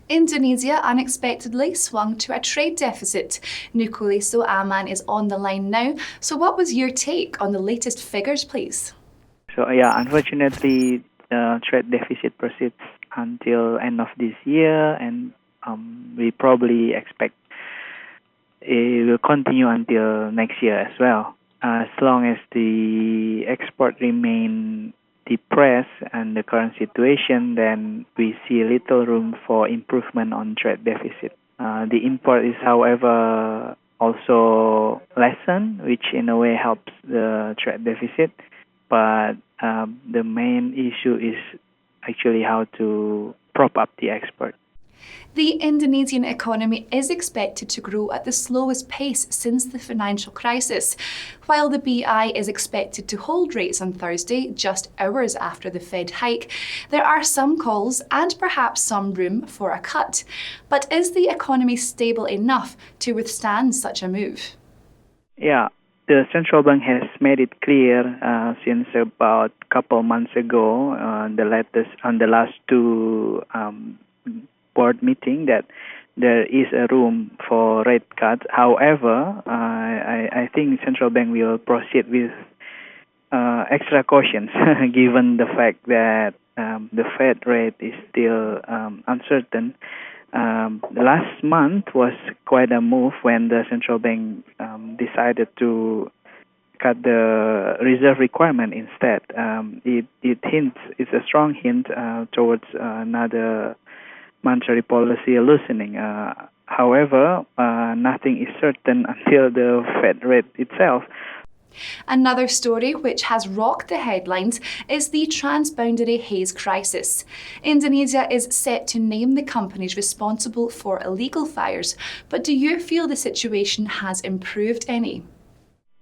Indonesia unexpectedly swung to a trade deficit. Nurkholisoh Aman is on the line now. So what was your take on the latest figures, please? So yeah, unfortunately, trade deficit persists until end of this year, and we probably expect it will continue until next year as well. As long as the export remain depressed and the current situation, then we see little room for improvement on trade deficit. The import is, however, also lessened, which in a way helps the trade deficit. But the main issue is actually how to prop up the export. The Indonesian economy is expected to grow at the slowest pace since the financial crisis. While the BI is expected to hold rates on Thursday, just hours after the Fed hike, there are some calls and perhaps some room for a cut. But is the economy stable enough to withstand such a move? Yeah, the central bank has made it clear since about a couple months ago, the last two board meeting, that there is a room for rate cuts. However, I think central bank will proceed with extra cautions given the fact that the Fed rate is still uncertain. Last month was quite a move when the central bank decided to cut the reserve requirement instead. It's a strong hint towards another monetary policy loosening. However, nothing is certain until the Fed rate itself. Another story which has rocked the headlines is the transboundary haze crisis. Indonesia is set to name the companies responsible for illegal fires, but do you feel the situation has improved any?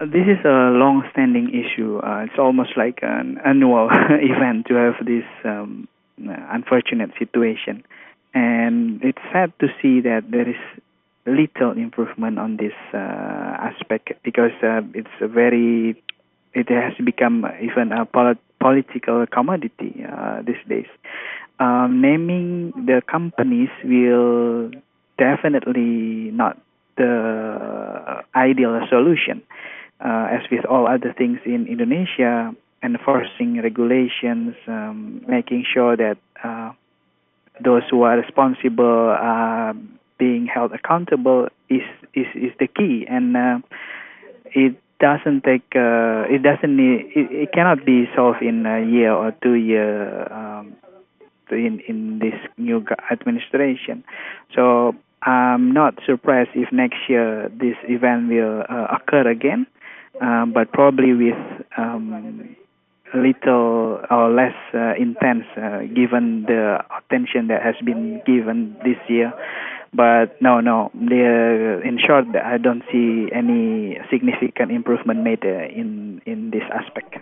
This is a long-standing issue. It's almost like an annual event to have this unfortunate situation. And it's sad to see that there is little improvement on this aspect, because it has become even a political commodity these days. Naming the companies will definitely not the ideal solution. As with all other things in Indonesia, enforcing regulations, making sure that those who are responsible are being held accountable is the key, and it cannot be solved in a year or 2 year in this new administration. So I'm not surprised if next year this event will occur again, but probably with little or less intense given the attention that has been given this year. But no, in short, I don't see any significant improvement made in this aspect.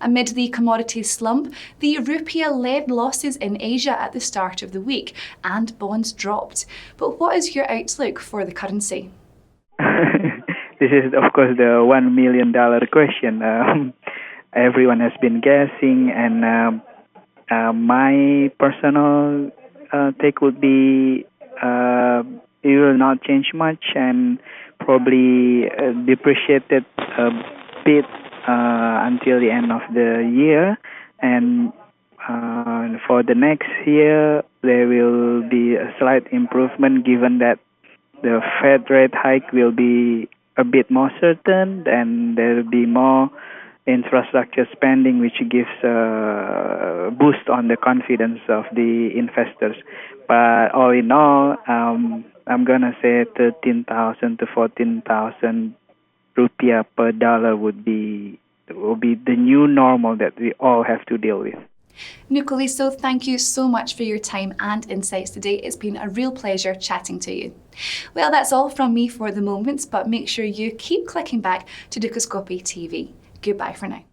Amid the commodity slump, the rupiah led losses in Asia at the start of the week and bonds dropped. But what is your outlook for the currency? This is, of course, the $1 million question. Everyone has been guessing, and my personal take would be it will not change much, and probably depreciated a bit until the end of the year. And for the next year, there will be a slight improvement given that the Fed rate hike will be a bit more certain, and there will be more infrastructure spending, which gives a boost on the confidence of the investors. But all in all, I'm gonna say 13,000 to 14,000 rupiah per dollar will be the new normal that we all have to deal with. Nurkholisoh, thank you so much for your time and insights today. It's been a real pleasure chatting to you. Well, that's all from me for the moment, but make sure you keep clicking back to Dukascopy TV. Goodbye for now.